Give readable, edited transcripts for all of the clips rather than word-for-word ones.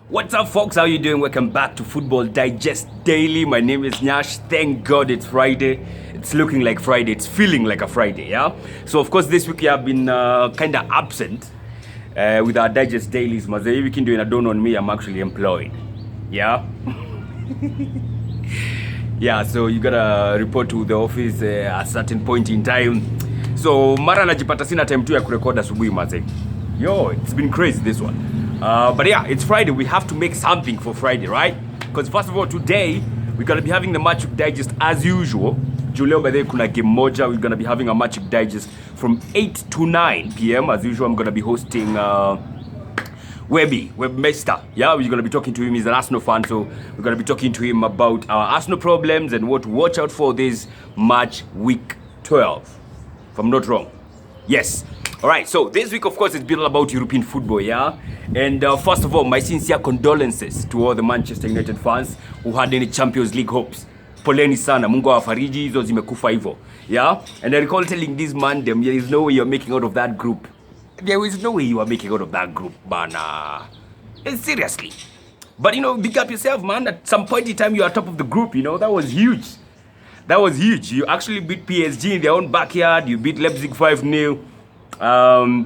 What's up, folks? How you doing? Welcome back to Football Digest Daily. My name is Nyash. Thank God it's Friday. It's looking like Friday. It's feeling like a Friday, yeah? So, of course, this week we have been kind of absent with our Digest Dailies. Mazai weekend doing a don't on me. I'm actually employed, yeah? Yeah, so you gotta report to the office at a certain point in time. So, mara najipata sina time tu ya kurecord asubuhi mazai. Yo, it's been crazy this one. But yeah, it's Friday. We have to make something for Friday, right? Because first of all, today we're gonna be having the match digest as usual. Julio by the kuna game moja. We're gonna be having a match digest from 8 to 9 p.m. As usual. I'm gonna be hosting Webmaster. Yeah, we're gonna be talking to him. He's an Arsenal fan, so we're gonna be talking to him about our Arsenal problems and what to watch out for this match week 12. If I'm not wrong. Yes. Alright, so this week, of course, it's been all about European football, yeah? And first of all, my sincere condolences to all the Manchester United fans who had any Champions League hopes. Poleni sana, Mungu awafariji, hizo zimekufa hivyo, yeah? And I recall telling this man, there is no way you're making out of that group. There is no way you are making out of that group, bana. Seriously. But, you know, big up yourself, man. At some point in time, you are top of the group, you know? That was huge. That was huge. You actually beat PSG in their own backyard. You beat Leipzig 5-0.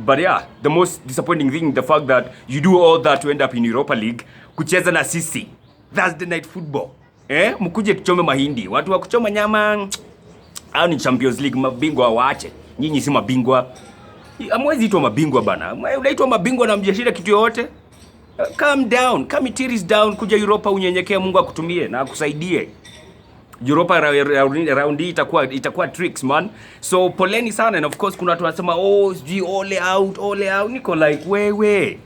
But yeah, the most disappointing thing, the fact that you do all that to end up in Europa League, kucheza na sisi. That's the night football. Mkuje kuchome mahindi. Watu wa kuchoma nyama, hao ni Champions League, mabingwa waache. Nyinyi si mabingwa. Hamwezi itwa mabingwa bana. Unaitwa mabingwa na mjashida kitu yote. Calm down, calm your tears down, kuja Europa unyenyekea, Mungu akutumie na akusaidie. Europa round hii itakuwa tricks, man. So poleni sana, and of course kuna watu wanasema sijui all out. Niko like wewe.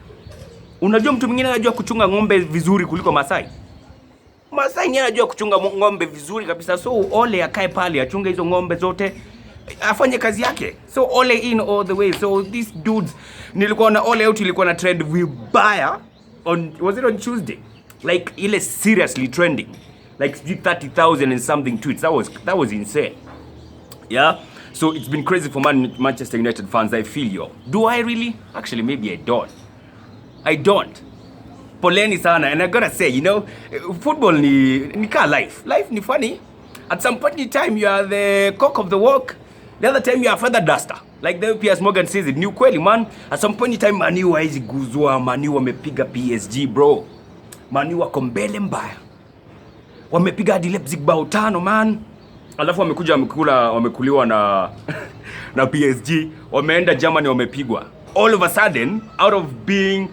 Unajua mtu mwingine anajua kuchunga ng'ombe vizuri kuliko Masai. Masai ni anajua kuchunga ng'ombe vizuri kabisa. So Ole akae pale achunge hizo ng'ombe zote. Afanye kazi yake. So Ole in all the way. So these dudes, nilikuwa na Ole out, ilikuwa na trend vibaya was it on Tuesday? Like ile seriously trending. Like 30,000 and something tweets. That was insane. Yeah? So it's been crazy for Manchester United fans. I feel you. Do I really? Actually, maybe I don't. Poleni sana. And I gotta say, you know, football ni ka life. Life ni funny. At some point in time, you are the cock of the walk. The other time, you are feather duster. Like the Piers Morgan says it. Ni ukweli, man. At some point in time, Man U haizi guzwa. Man U wamepiga PSG, bro. Man U wako mbele mbaya. Wamepiga hadi Leipzig bao 5, man. Alafu wamekuliwa na na PSG. Wameenda Germany wamepigwa. All of a sudden, out of being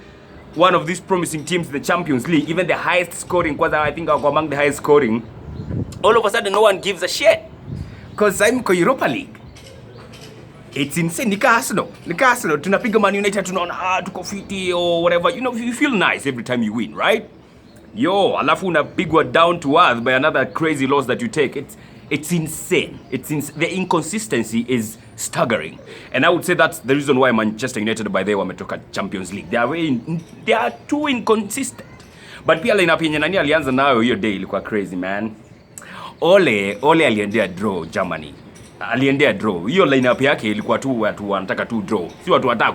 one of these promising teams in the Champions League, even the highest scoring, because I think are among the highest scoring, all of a sudden no one gives a shit. Because I'm in Europa League. It's insane. Nika Arsenal. Tunapiga Man United, tunaona tuko fiti or whatever. You know, you feel nice every time you win, right? Yo, alafu unapigwa down to earth by another crazy loss that you take. It's insane. The inconsistency is staggering. And I would say that's the reason why Manchester United by the way wametoka Champions League. They are too inconsistent. But pia lineup yenye nani alianza nayo hiyo day ilikuwa crazy, man. Ole aliendea draw Germany. Aliendea draw. Hiyo lineup yake ilikuwa tu watu wanataka tu draw. Si watu wataka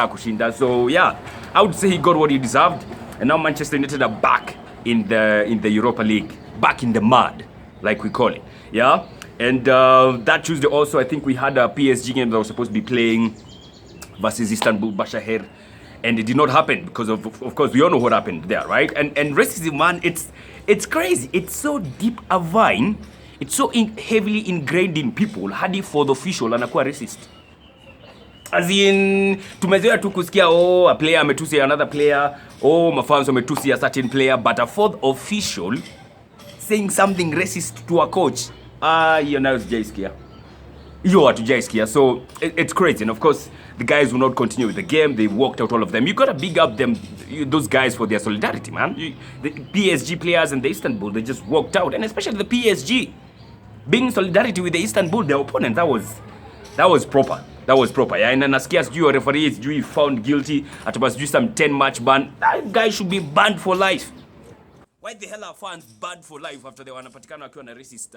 kushinda. So yeah, I would say he got what he deserved. And now Manchester United are back in the Europa League, back in the mud, like we call it, yeah. And that Tuesday also, I think we had a PSG game that was supposed to be playing versus Istanbul Başakşehir, and it did not happen because of course we all know what happened there, right? And racism, man, it's crazy. It's so deep a vine. It's so heavily ingrained in people. Hadi for the official anakuwa racist. As in, tumezoea tu kusikia a player ametusi another player, mafans wametusi a certain player, but a fourth official saying something racist to a coach, hiyo nayo sijaisikia. Hiyo hatujaisikia. So it's crazy. And of course, the guys will not continue with the game. They walked out, all of them. You gotta big up those guys for their solidarity, man. The PSG players and the Istanbul, they just walked out, and especially the PSG being in solidarity with the Istanbul, their opponent. That was proper. Yeah, and nasikia sijui referee sijui found guilty ataba sijui some 10-match ban. That guy should be banned for life. Why the hell are fans banned for life after they wanapatikana wakiwa na racist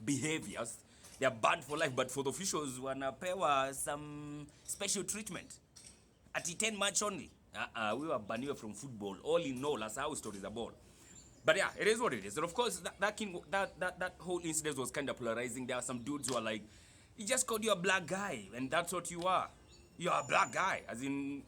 behaviors? They are banned for life, but for the officials wanapewa some special treatment. At 10 match only. We were banned from football. All in all, that's how stories are born. But yeah, it is what it is. And of course, that whole incident was kind of polarizing. There are some dudes who are like, he just called you a black guy, and that's what you are. You're a black guy, as in.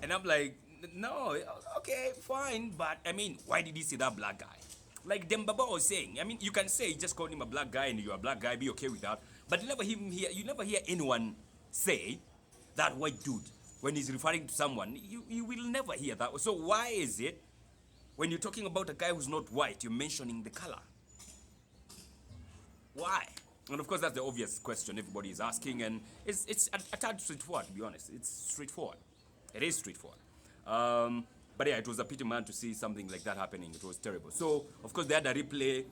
And I'm like, no, okay, fine, but I mean, why did he say that black guy? Like Dembaba was saying, I mean, you can say just call him a black guy and you're a black guy, be okay with that. But you never hear anyone say that white dude when he's referring to someone. You will never hear that. So why is it when you're talking about a guy who's not white, you're mentioning the color? Why? And of course, that's the obvious question everybody is asking, and it's a tad straightforward, to be honest. It's straightforward. It is straightforward. But yeah, it was a pity, man, to see something like that happening. It was terrible. So, of course, they had a replay.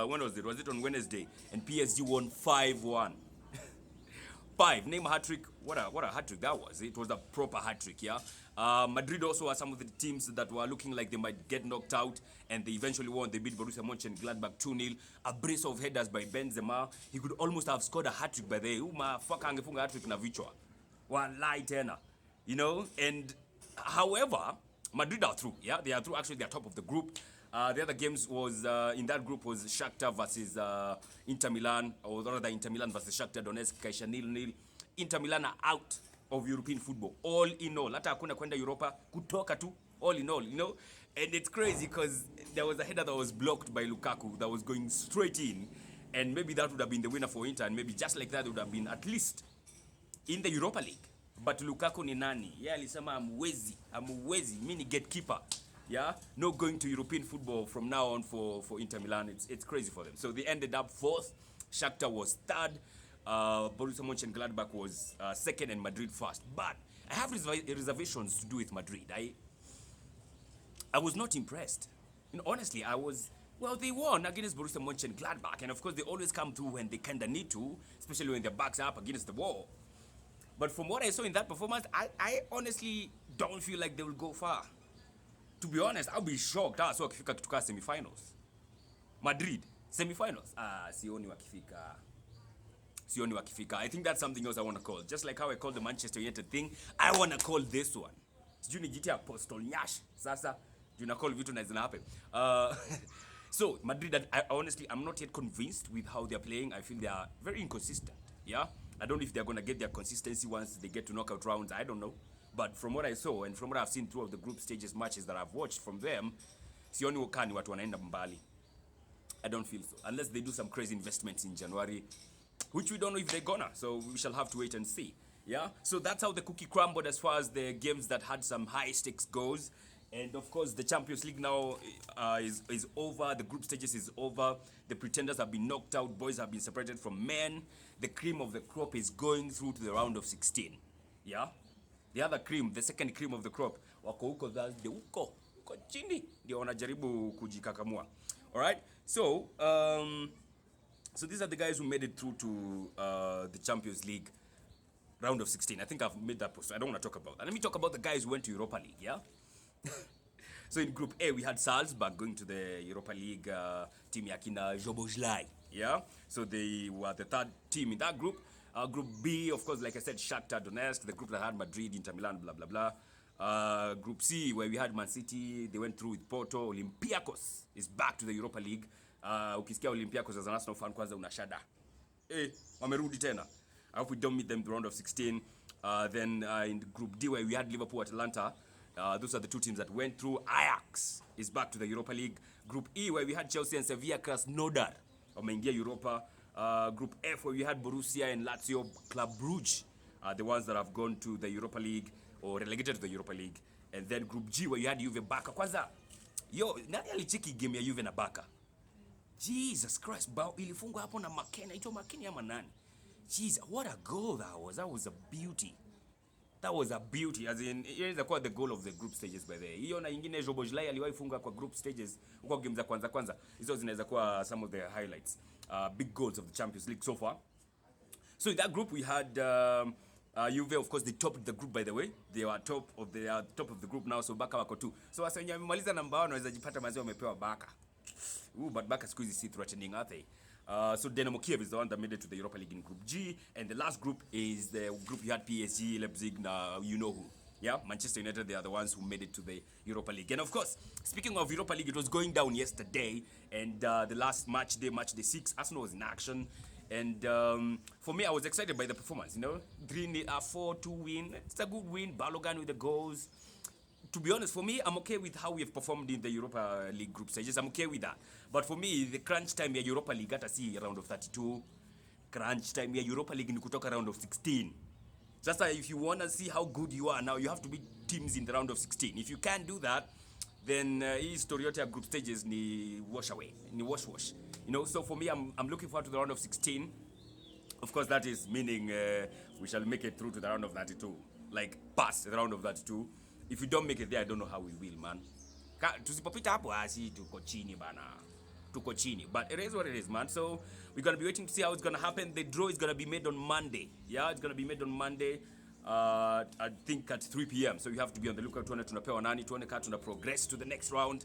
When was it? Was it on Wednesday? And PSG won 5-1. 5. Name a hat-trick. What a hat-trick that was. It was a proper hat-trick, yeah? Madrid also were some of the teams that were looking like they might get knocked out, and they eventually won. They beat Borussia Mönchengladbach 2-0. A brace of headers by Benzema. He could almost have scored a hat-trick by the motherfucker angefunga hat-trick na vichwa. Wallahi tena. You know, and however, Madrid are through. Yeah, they are through. Actually, they are top of the group. The other games was in that group was Shakhtar versus Inter Milan, or rather Inter Milan versus Shakhtar Donetsk, Kaisha 0-0. Inter Milan are out of European football. All in all, hata hakuna kwenda Europa, kutoka tu. All in all, you know, and it's crazy because there was a header that was blocked by Lukaku that was going straight in, and maybe that would have been the winner for Inter, and maybe just like that would have been at least in the Europa League. But Lukaku ni nani? Yeah, alisema amwezi, mini gatekeeper. Yeah, no going to European football from now on for Inter Milan. It's crazy for them. So they ended up 4th. Shakhtar was 3rd. Borussia Mönchengladbach was 2nd, and Madrid 1st. But I have reservations to do with Madrid. I was not impressed. You know, honestly, well, they won against Borussia Mönchengladbach, and of course they always come through when they kinda need to, especially when their backs are up against the wall. But from what I saw in that performance, I honestly don't feel like they will go far. To be honest, I'll be shocked. So wakifika kutoka semifinals. Madrid, semifinals. Sioni wakifika. I think that's something else I want to call. Just like how I called the Manchester United thing, I want to call this one. Sijui nijitia Apostle Nyash. Sasa, you call vitu na zina happen. So, Madrid, I'm not yet convinced with how they're playing. I feel they are very inconsistent. Yeah? I don't know if they're going to get their consistency once they get to knockout rounds. I don't know. But from what I saw and from what I've seen throughout the group stages matches that I've watched from them, sioni wakani watu wanaenda mbali. I don't feel so. Unless they do some crazy investments in January, which we don't know if they're gonna. So we shall have to wait and see. Yeah? So that's how the cookie crumbled as far as the games that had some high stakes goes. And of course, the Champions League now is over. The group stages is over. The pretenders have been knocked out. Boys have been separated from men. The cream of the crop is going through to the round of 16. Yeah? The other cream, the second cream of the crop, wako huko chini ndio wanajaribu kujikakamua. All right? So, so these are the guys who made it through to the Champions League round of 16. I think I've made that post. I don't want to talk about that. Let me talk about the guys who went to Europa League, yeah? So in Group A, we had Salzburg going to the Europa League, team Yakina Jobozlai, yeah? So they were the 3rd team in that group. Group B, of course, like I said, Shakhtar Donetsk, the group that had Madrid, Inter Milan, blah, blah, blah. Group C, where we had Man City, they went through with Porto. Olympiacos is back to the Europa League. Ukisikia Olympiacos as an Arsenal fan, kwanza unashada. Wamerudi tena. I hope we don't meet them in the round of 16. Then in Group D, where we had Liverpool, Atalanta, those are the 2 teams that went through. Ajax is back to the Europa League. Group E, where we had Chelsea and Sevilla, Krasnodar wameingia Europa. Group F, where we had Borussia and Lazio, Club Brugge, the ones that have gone to the Europa League or relegated to the Europa League. And then Group G, where you had Juve Barca. Kwanza, nani alicheki game ya Juve na Barca? Jesus Christ, bao ilifungwa hapo na Makena. Ito Makena ama nani? Jesus, what a goal that was. That was a beauty. That was a beauty. As in, here is the goal of the group stages by the way. Hiyo na ingine Jobozlai aliwahi funga kwa group stages kwa game za kwanza. Hizo zinaweza kuwa some of the highlights. Big goals of the Champions League so far. So in that group we had Juve, of course, they topped the group by the way. They are top of the group now, so Barca wako 2. So wasa wenye wamemaliza namba 1 wanaweza jipata mazao wamepewa Barca. But Barca squeeze is threatening, are they? So Dynamo Kiev is the one that made it to the Europa League in Group G, and the last group is the group you had PSG, Leipzig, now you know who. Yeah, Manchester United, they are the ones who made it to the Europa League. And of course, speaking of Europa League, it was going down yesterday, and the last match day 6, Arsenal was in action. And for me, I was excited by the performance. 4-2 win. It's a good win. Balogun with the goals. To be honest, for me, I'm okay with how we have performed in the Europa League group stages. I'm okay with that. But for me, the crunch time ya Europa League, hata si round of 32. Crunch time ya Europa League ni kutoka round of 16. Just like if you want to see how good you are now, you have to beat teams in the round of 16. If you can't do that, then hii story yote ya group stages ni wash away, ni wash. So for me, I'm looking forward to the round of 16. Of course, that is meaning we shall make it through to the round of 32. Like, pass the round of 32. If we don't make it there, I don't know how we will, man. Tusipopita hapo, tuko chini bana. Tuko chini. But it is what it is, man. So we're going to be waiting to see how it's going to happen. The draw is going to be made on Monday. Yeah, it's going to be made on Monday. I think at 3 p.m. So you have to be on the lookout. Tuone tunapewa nani, tuone kama tuna progress to the next round.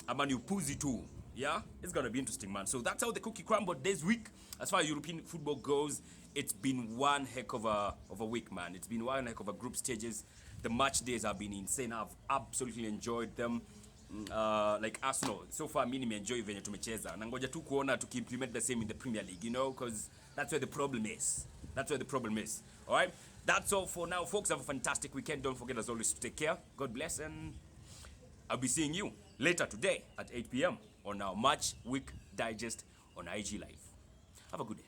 Ama ni upuzi tu. Yeah, it's going to be interesting, man. So that's how the cookie crumbled this week. As far as European football goes, it's been one heck of a week, man. It's been one heck of a group stages. The match days have been insane. I've absolutely enjoyed them. Like Arsenal, so far mimi nimeenjoy venye tumecheza. Na ngoja tu kuona tukiimplement the same in the Premier League, because that's where the problem is. That's where the problem is. All right? That's all for now, folks. Have a fantastic weekend. Don't forget, as always, to take care. God bless, and I'll be seeing you later today at 8 p.m. on our Match Week Digest on IG Live. Have a good day.